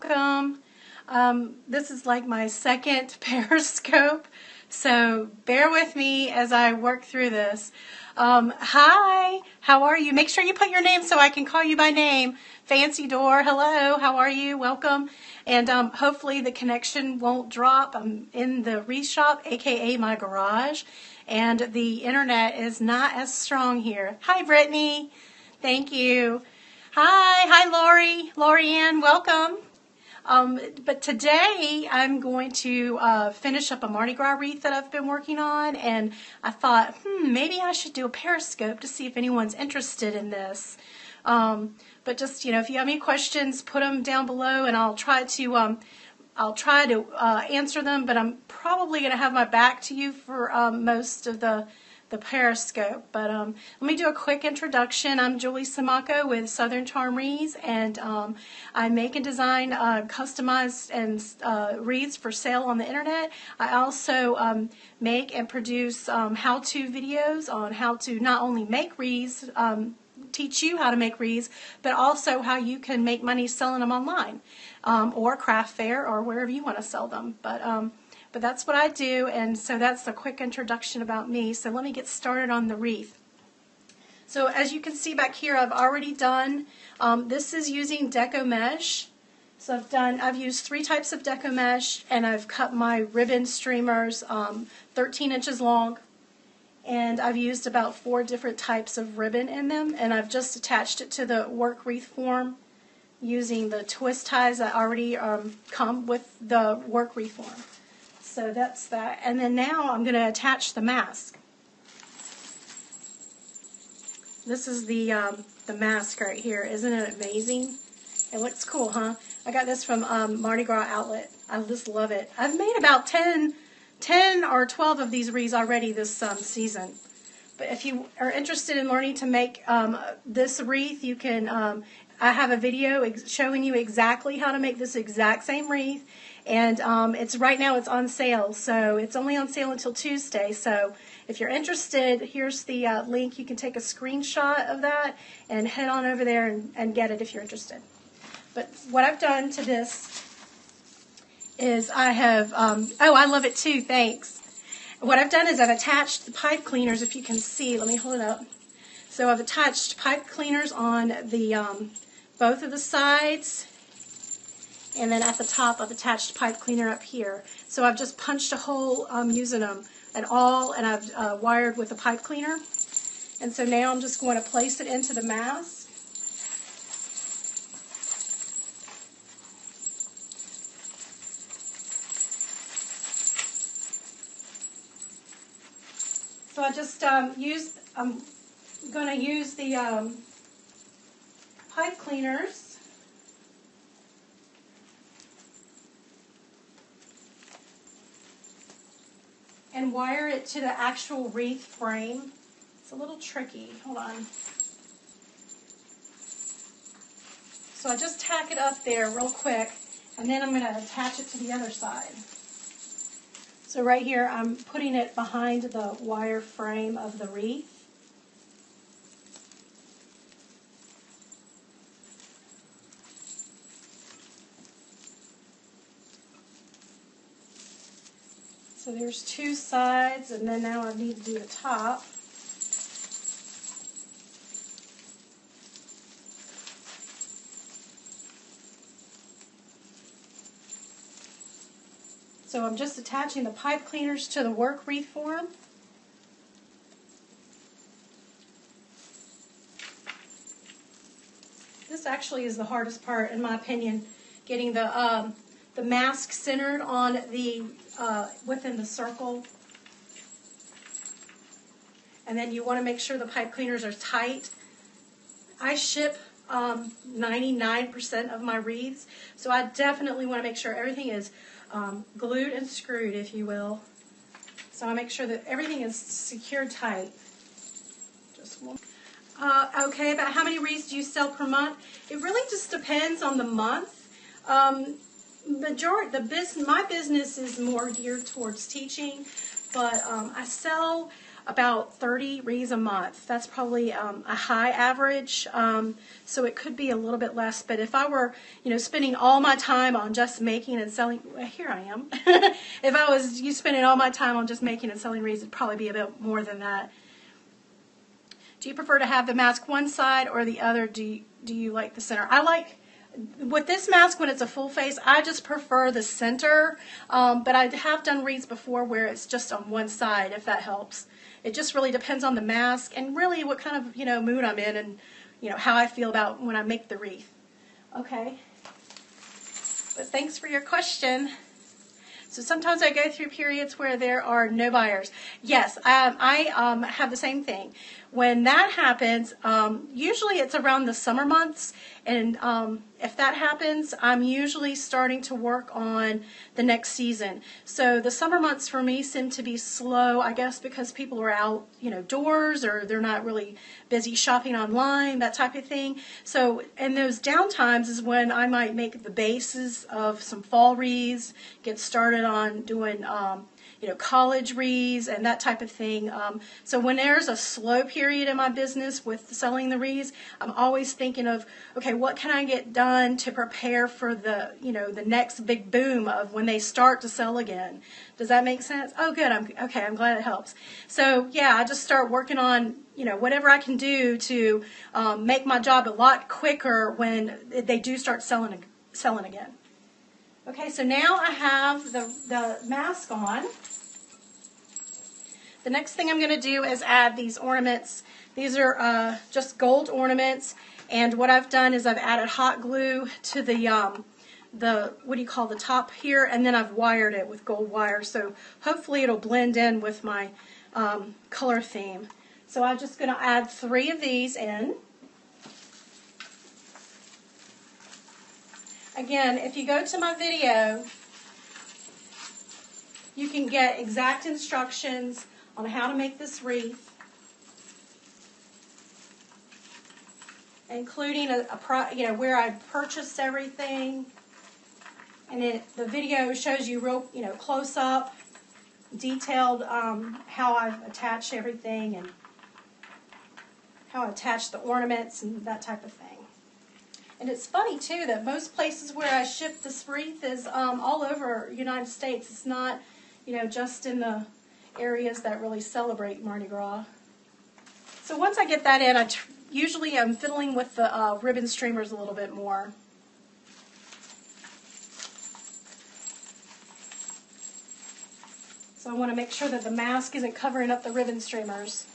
welcome. This is like my second Periscope, so bear with me as I work through this. Hi, how are you? Make sure you put your name so I can call you by name. Fancy Door, hello, how are you? Welcome. And hopefully the connection won't drop. I'm in the wreath shop, aka my garage, and the internet is not as strong here. Hi, Brittany. Thank you. Hi, Lori Ann, welcome. But today I'm going to finish up a Mardi Gras wreath that I've been working on, and I thought, maybe I should do a Periscope to see if anyone's interested in this. But just, if you have any questions, put them down below, and I'll try to answer them. But I'm probably going to have my back to you for most of the Periscope. But let me do a quick introduction. I'm Julie Samaco with Southern Charm Wreaths, and I make and design customized and wreaths for sale on the internet. I also make and produce how-to videos on how to not only make wreaths, teach you how to make wreaths, but also how you can make money selling them online or craft fair or wherever you want to sell them. But that's what I do, and so that's a quick introduction about me. So let me get started on the wreath. So as you can see back here, I've already done, this is using Deco Mesh. So I've used 3 types of Deco Mesh, and I've cut my ribbon streamers 13 inches long. And I've used about 4 different types of ribbon in them, and I've just attached it to the work wreath form using the twist ties that already come with the work wreath form. So that's that. And then now I'm going to attach the mask. This is the mask right here. Isn't it amazing? It looks cool, huh? I got this from Mardi Gras Outlet. I just love it. I've made about 10 or 12 of these wreaths already this season. But if you are interested in learning to make this wreath, you can, I have a video showing you exactly how to make this exact same wreath. And right now it's on sale, so it's only on sale until Tuesday. So if you're interested, here's the link. You can take a screenshot of that and head on over there and get it if you're interested. But what I've done to this is I have, oh, I love it too, thanks. What I've done is I've attached the pipe cleaners, if you can see. Let me hold it up. So I've attached pipe cleaners on the both of the sides, and then at the top I've attached pipe cleaner up here. So I've just punched a hole using them and I've wired with a pipe cleaner. And so now I'm just going to place it into the mask. So I just I'm going to use the pipe cleaners and wire it to the actual wreath frame. It's a little tricky. Hold on. So I just tack it up there real quick, and then I'm going to attach it to the other side. So right here, I'm putting it behind the wire frame of the wreath. So there's 2 sides, and then now I need to do the top. So I'm just attaching the pipe cleaners to the work wreath form. This actually is the hardest part, in my opinion, getting the mask centered on the within the circle. And then you want to make sure the pipe cleaners are tight. I ship 99% of my wreaths, so I definitely want to make sure everything is glued and screwed, if you will. So I make sure that everything is secured tight. Just one. Okay, about how many wreaths do you sell per month? It really just depends on the month. My business is more geared towards teaching, but I sell about 30 wreaths a month. That's probably a high average, so it could be a little bit less. But if I were, spending all my time on just making and selling, well, here I am. If I was spending all my time on just making and selling wreaths, it'd probably be a bit more than that. Do you prefer to have the mask one side or the other? Do you like the center? I like, with this mask, when it's a full face, I just prefer the center, but I have done wreaths before where it's just on one side, if that helps. It just really depends on the mask and really what kind of, mood I'm in and, how I feel about when I make the wreath. Okay. But thanks for your question. So sometimes I go through periods where there are no buyers. Yes, I have the same thing. When that happens, usually it's around the summer months, and if that happens, I'm usually starting to work on the next season. So the summer months for me seem to be slow, I guess because people are out, doors, or they're not really busy shopping online, that type of thing. So in those downtimes is when I might make the bases of some fall wreaths, get started on doing college wreaths and that type of thing. So when there's a slow period in my business with selling the wreaths, I'm always thinking of, okay, what can I get done to prepare for the, the next big boom of when they start to sell again. Does that make sense? Oh, good. I'm glad it helps. So yeah, I just start working on, whatever I can do to make my job a lot quicker when they do start selling again. Okay, so now I have the mask on. The next thing I'm going to do is add these ornaments. These are just gold ornaments, and what I've done is I've added hot glue to the what do you call the top here, and then I've wired it with gold wire, so hopefully it'll blend in with my color theme. So I'm just going to add 3 of these in. Again, if you go to my video, you can get exact instructions on how to make this wreath, including where I purchased everything, and the video shows you real close up, detailed how I've attached everything and how I attach the ornaments and that type of thing. And it's funny too that most places where I ship this wreath is all over the United States. It's not just in the areas that really celebrate Mardi Gras. So once I get that in, usually I'm fiddling with the ribbon streamers a little bit more. So I want to make sure that the mask isn't covering up the ribbon streamers.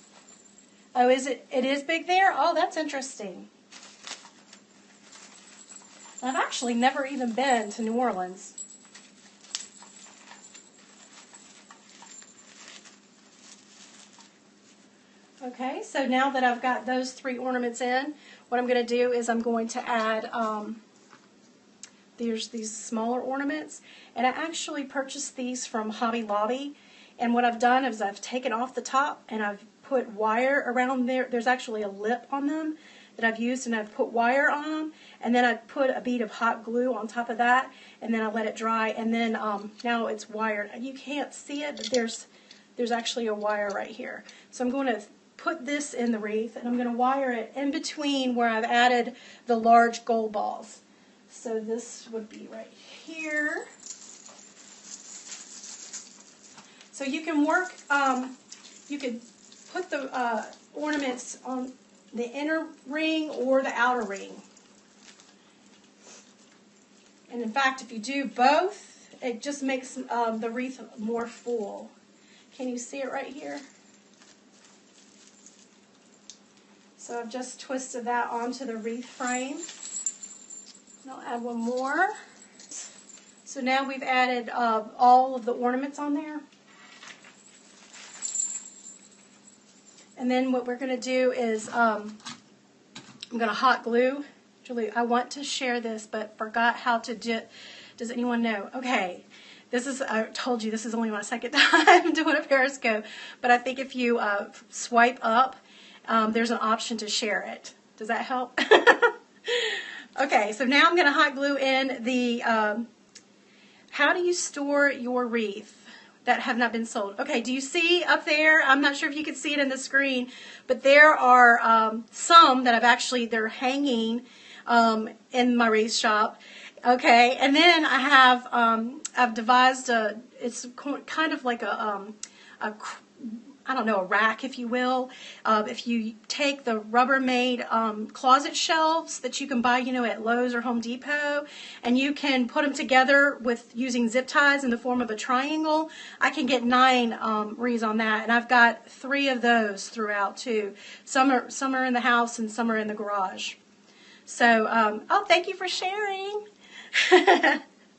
Oh, it is big there? Oh, that's interesting. I've actually never even been to New Orleans. Okay, so now that I've got those 3 ornaments in, what I'm going to do is I'm going to add there's these smaller ornaments, and I actually purchased these from Hobby Lobby, and what I've done is I've taken off the top and I've put wire around there. There's actually a lip on them that I've used, and I've put wire on them, and then I put a bead of hot glue on top of that, and then I let it dry, and then now it's wired. You can't see it, but there's actually a wire right here. So I'm going to put this in the wreath, and I'm going to wire it in between where I've added the large gold balls. So this would be right here. So you can work, you could put the ornaments on the inner ring or the outer ring. And in fact, if you do both, it just makes the wreath more full. Can you see it right here? So I've just twisted that onto the wreath frame. And I'll add one more. So now we've added all of the ornaments on there. And then what we're going to do is I'm going to hot glue. Julie, I want to share this, but forgot how to do it. Does anyone know? Okay. I told you this is only my second time doing a Periscope, but I think if you swipe up, there's an option to share it. Does that help? Okay, so now I'm going to hot glue in the, how do you store your wreath? that have not been sold. Okay, do you see up there? I'm not sure if you can see it in the screen, but there are some that they're hanging in my wreath shop. Okay, and then I have I've devised it's kind of like a I don't know, a rack, if you will. If you take the Rubbermaid closet shelves that you can buy, at Lowe's or Home Depot, and you can put them together with using zip ties in the form of a triangle, I can get 9 wreaths on that, and I've got 3 of those throughout too. Some are in the house and some are in the garage. So, oh, thank you for sharing.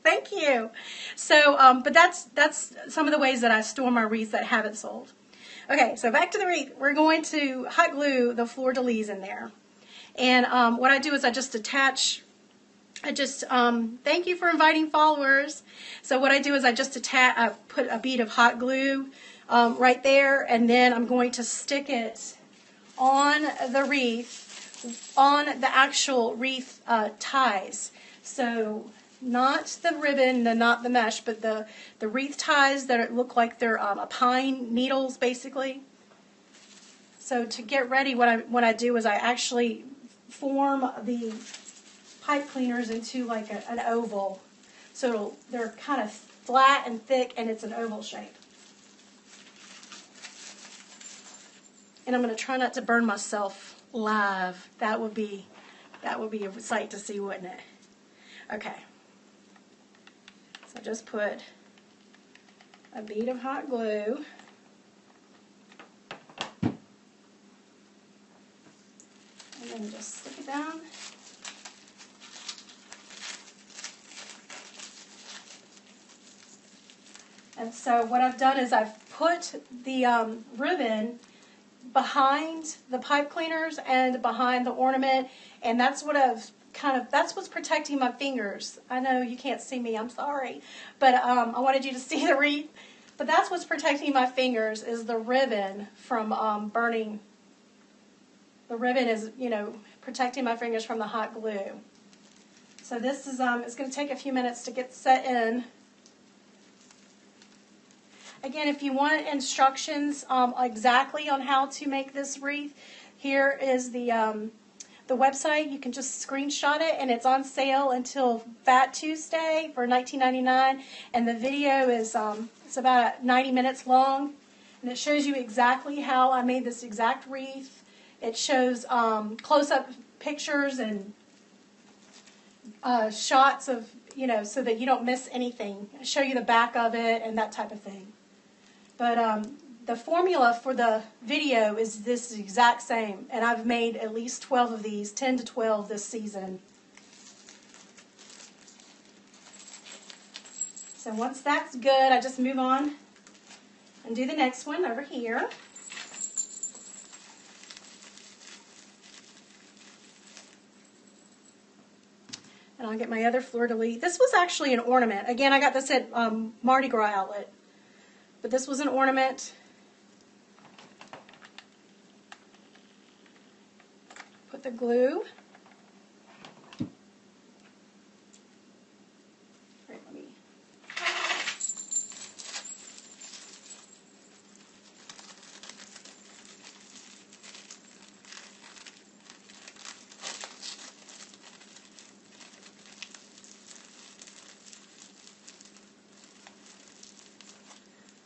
Thank you. So, but that's some of the ways that I store my wreaths that haven't sold. Okay, so back to the wreath. We're going to hot glue the fleur-de-lis in there. And what I do is I just thank you for inviting followers. So what I do is I put a bead of hot glue right there, and then I'm going to stick it on the wreath, on the actual wreath ties. So not the ribbon, not the mesh, but the wreath ties that look like they're pine needles, basically. So to get ready, what I do is I actually form the pipe cleaners into like an oval. So they're kind of flat and thick, and it's an oval shape. And I'm going to try not to burn myself live. That would be a sight to see, wouldn't it? Okay. So just put a bead of hot glue. And then just stick it down. And so what I've done is I've put the ribbon behind the pipe cleaners and behind the ornament, and that's what's protecting my fingers. I know you can't see me, I'm sorry, but I wanted you to see the wreath. But that's what's protecting my fingers, is the ribbon from burning. The ribbon is, protecting my fingers from the hot glue. So this is, it's going to take a few minutes to get set in. Again, if you want instructions exactly on how to make this wreath, here is the website. You can just screenshot it, and it's on sale until Fat Tuesday for $19.99. And the video is it's about 90 minutes long, and it shows you exactly how I made this exact wreath. It shows close-up pictures and shots of, so that you don't miss anything. I show you the back of it and that type of thing. But the formula for the video is this exact same, and I've made at least 12 of these, 10 to 12 this season. So once that's good, I just move on and do the next one over here. And I'll get my other fleur-de-lis. This was actually an ornament. Again, I got this at Mardi Gras outlet. But this was an ornament. Put the glue. Right, let me.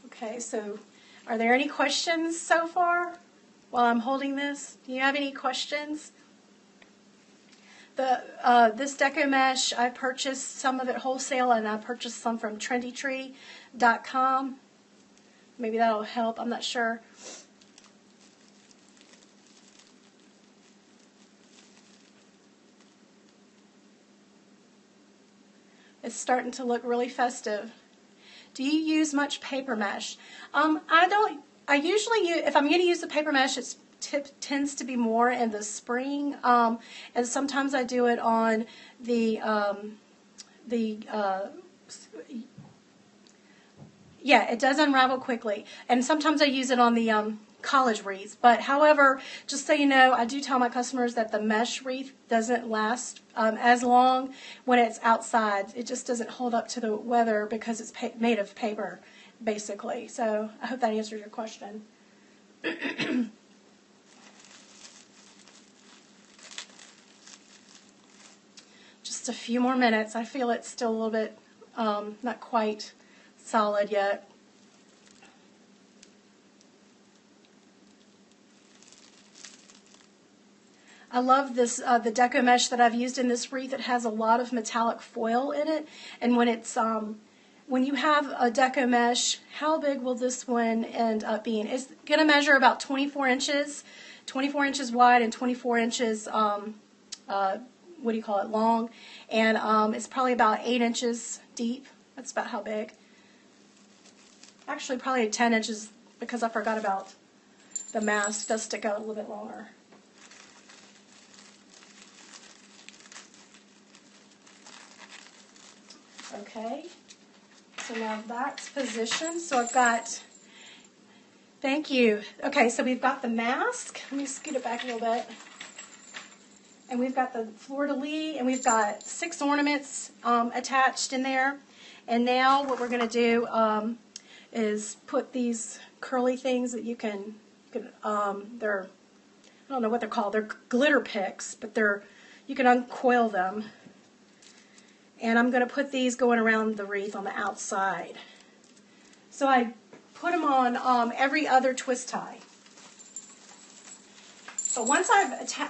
Okay, so are there any questions so far while I'm holding this? Do you have any questions? This Deco Mesh, I purchased some of it wholesale, and I purchased some from trendytree.com. Maybe that'll help, I'm not sure. It's starting to look really festive. Do you use much paper mesh? I don't. I usually use, if I'm going to use the paper mesh, it tends to be more in the spring, and sometimes I do it on yeah, it does unravel quickly, and sometimes I use it on the college wreaths. But however, just so you know, I do tell my customers that the mesh wreath doesn't last as long when it's outside. It just doesn't hold up to the weather because it's made of paper. basically. So I hope that answers your question. Just a few more minutes. I feel it's still a little bit not quite solid yet. I love this, the Deco Mesh that I've used in this wreath. It has a lot of metallic foil in it, and when it's when you have a Deco Mesh, how big will this one end up being? It's going to measure about 24 inches wide and 24 inches, what do you call it, long, and it's probably about 8 inches deep. That's about how big. Actually, probably 10 inches because I forgot about the mask. It does stick out a little bit longer. Okay, so now that's positioned. So I've got, thank you. Okay, so we've got the mask. Let me scoot it back a little bit. And we've got the fleur-de-lis, and we've got 6 ornaments attached in there. And now what we're going to do is put these curly things that you can they're, I don't know what they're called. They're glitter picks, but you can uncoil them. And I'm going to put these going around the wreath on the outside. So I put them on every other twist tie. So once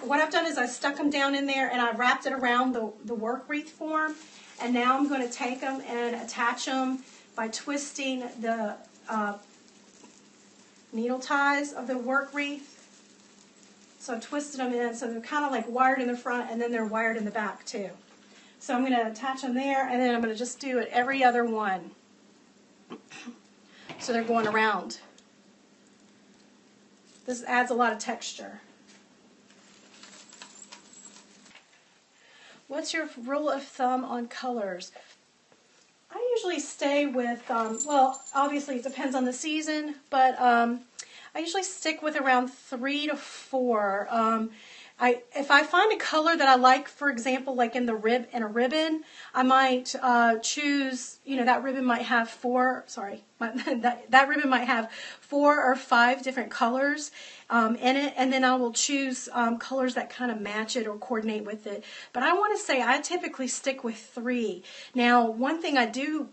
what I've done is I stuck them down in there and I wrapped it around the work wreath form. And now I'm going to take them and attach them by twisting the needle ties of the work wreath. So I've twisted them in so they're kind of like wired in the front and then they're wired in the back too. So I'm going to attach them there, and then I'm going to just do it every other one. So they're going around. This adds a lot of texture. What's your rule of thumb on colors? I usually stay with, well, obviously it depends on the season, but I usually stick with around 3 to 4. If I find a color that I like, for example, like in a ribbon, I might choose, that ribbon might have that ribbon might have 4 or 5 different colors in it, and then I will choose colors that kind of match it or coordinate with it. But I want to say I typically stick with 3. Now, one thing I do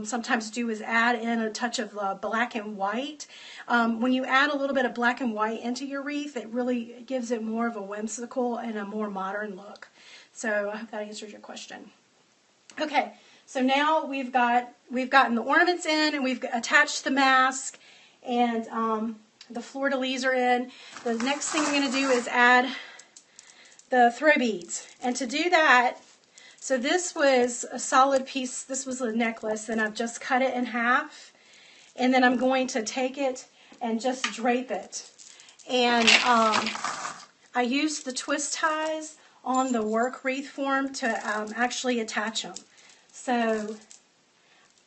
sometimes do is add in a touch of black and white. When you add a little bit of black and white into your wreath, it really gives it more of a whimsical and a more modern look. So I hope that answers your question. Okay, so now we've gotten the ornaments in, and we've attached the mask, and the fleur-de-lis are in. The next thing we're going to do is add the throw beads, and to do that, so this was a solid piece, this was a necklace, and I've just cut it in half, and then I'm going to take it and just drape it. And I used the twist ties on the work wreath form to actually attach them. So,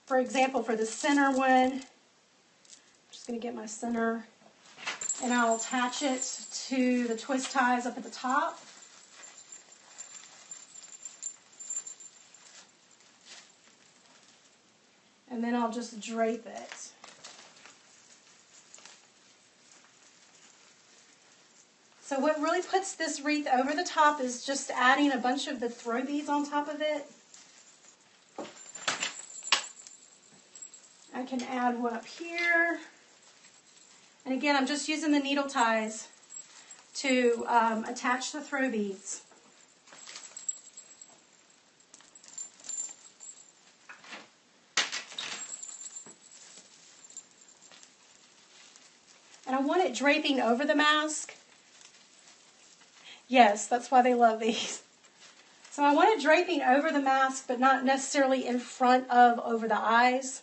for example, for the center one, I'm just going to get my center, and I'll attach it to the twist ties up at the top. And then I'll just drape it. So what really puts this wreath over the top is just adding a bunch of the throw beads on top of it. I can add one up here. And again, I'm just using the needle ties to attach the throw beads. And I want it draping over the mask. Yes, that's why they love these. So I want it draping over the mask, but not necessarily in front of, over the eyes.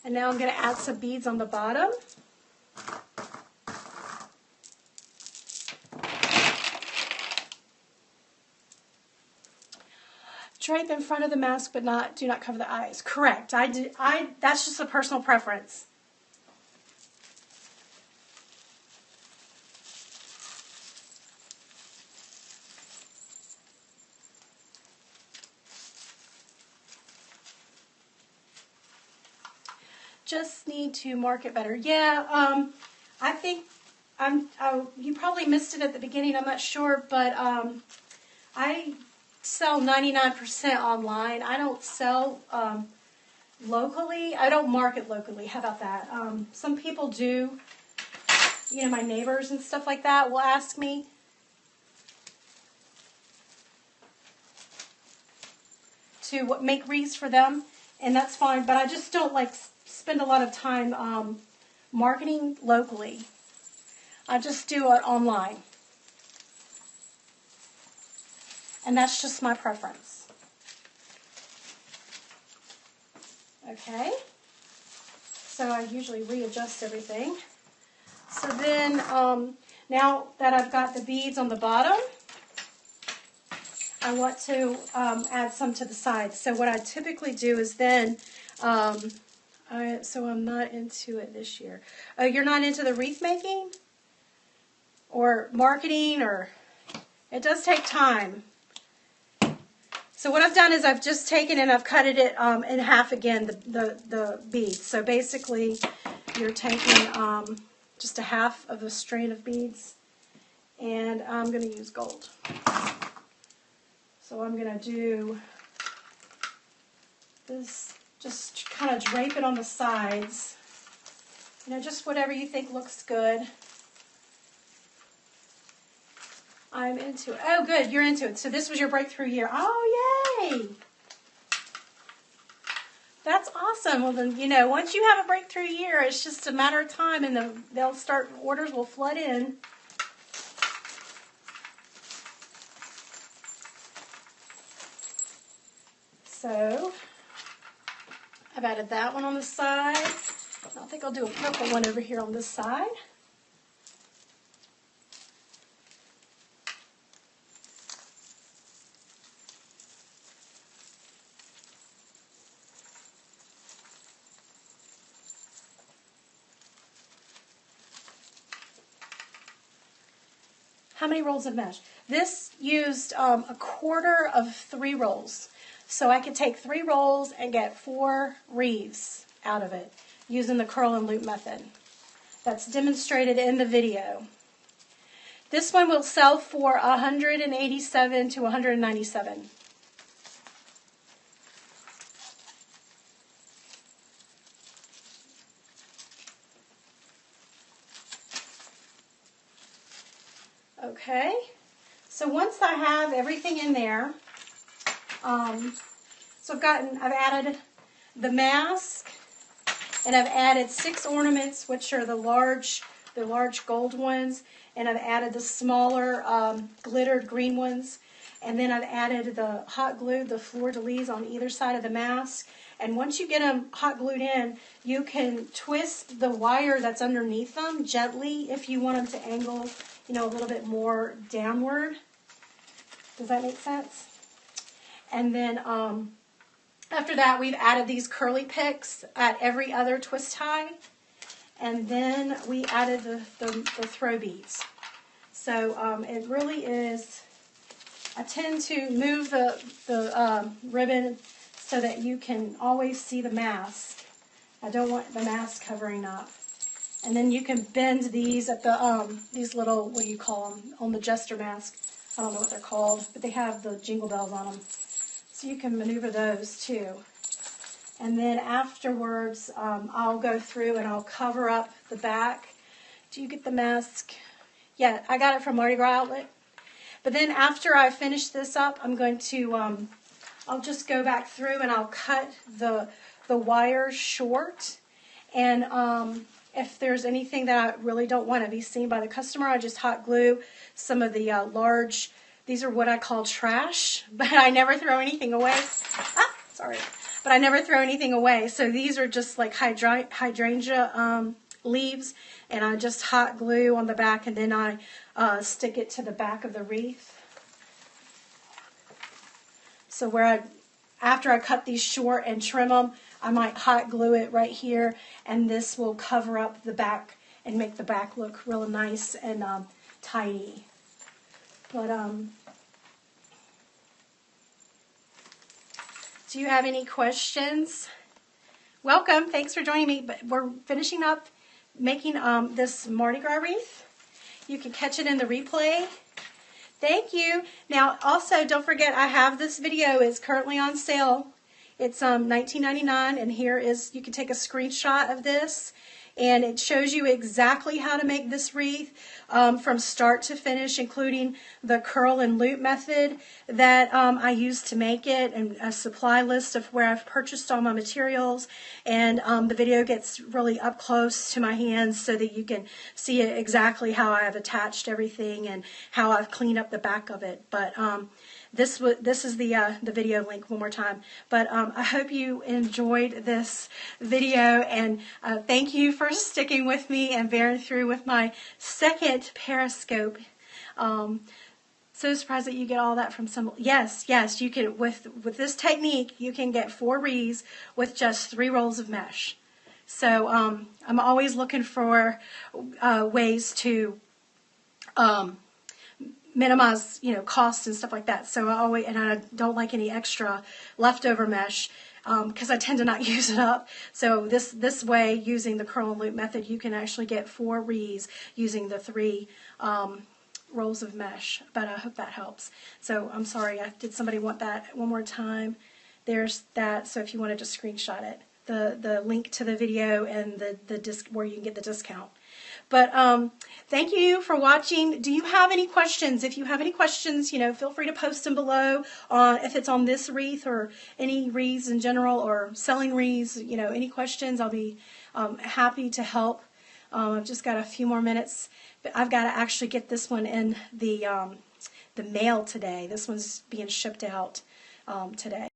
And now I'm going to add some beads on the bottom. Drape in front of the mask, but do not cover the eyes. Correct. That's just a personal preference. just need to mark it better. Yeah, I think you probably missed it at the beginning. I'm not sure, but I sell 99% online. I don't sell locally. I don't market locally. How about that? Some people do. You know, my neighbors and stuff like that will ask me. To make wreaths for them, and that's fine, but I just don't like spend a lot of time marketing locally. I just do it online, and that's just my preference. Okay, so I usually readjust everything. So then now that I've got the beads on the bottom, I want to add some to the sides. So what I typically do is then, so I'm not into it this year. Oh, you're not into the wreath making? Or marketing? Or it does take time. So what I've done is I've just taken and I've cut it in half again, the beads. So basically you're taking just a half of a strand of beads, and I'm going to use gold. So I'm going to do this, just kind of drape it on the sides. You know, just whatever you think looks good. I'm into it. Oh, good, you're into it. So this was your breakthrough year. Oh, yay! That's awesome. Well, then, you know, once you have a breakthrough year, it's just a matter of time, and orders will flood in. So I've added that one on the side. I think I'll do a purple one over here on this side. How many rolls of mesh? This used a quarter of 3 rolls. So I could take 3 rolls and get 4 wreaths out of it using the curl and loop method. That's demonstrated in the video. This one will sell for $187 to $197. Okay, so once I have everything in there, so I've added the mask, and I've added 6 ornaments, which are the large gold ones, and I've added the smaller glittered green ones, and then I've added the hot glue, the fleur-de-lis on either side of the mask. And once you get them hot glued in, you can twist the wire that's underneath them gently if you want them to angle, you know, a little bit more downward. Does that make sense? And then after that, we've added these curly picks at every other twist tie. And then we added the throw beads. So it really is, I tend to move the ribbon so that you can always see the mask. I don't want the mask covering up. And then you can bend these at the, these little, what do you call them, on the jester mask. I don't know what they're called, but they have the jingle bells on them. So you can maneuver those too. And then afterwards, I'll go through and I'll cover up the back. Do you get the mask? Yeah, I got it from Mardi Gras Outlet. But then after I finish this up, I'm going to, I'll just go back through and I'll cut the wires short. And if there's anything that I really don't want to be seen by the customer, I just hot glue some of the large, these are what I call trash, but I never throw anything away. Ah, sorry. But I never throw anything away. So these are just like hydrangea leaves, and I just hot glue on the back, and then I stick it to the back of the wreath. So after I cut these short and trim them, I might hot glue it right here, and this will cover up the back and make the back look real nice and tidy. But do you have any questions Welcome. Thanks for joining me. But we're finishing up making this Mardi Gras wreath. You can catch it in the replay. Thank you. Now, also, don't forget, I have this video. It's currently on sale. It's $19.99, and here is, you can take a screenshot of this, and it shows you exactly how to make this wreath from start to finish, including the curl and loop method that I used to make it, and a supply list of where I've purchased all my materials. And the video gets really up close to my hands so that you can see exactly how I've attached everything and how I've cleaned up the back of it. But this is the video link one more time. But I hope you enjoyed this video, and thank you for sticking with me and bearing through with my second Periscope. So surprised that you get all that from some. Yes, you can, with this technique, you can get 4 wreaths with just 3 rolls of mesh. So I'm always looking for ways to minimize, cost and stuff like that. So I don't like any extra leftover mesh because I tend to not use it up. So this way, using the curl and loop method, you can actually get 4 wreaths using the 3 rolls of mesh. But I hope that helps. So I'm sorry, did somebody want that one more time? There's that. So if you wanted to screenshot it, the link to the video and the disc where you can get the discount. But thank you for watching. Do you have any questions? If you have any questions, feel free to post them below if it's on this wreath or any wreaths in general, or selling wreaths, any questions, I'll be happy to help. I've just got a few more minutes, but I've got to actually get this one in the mail today. This one's being shipped out today.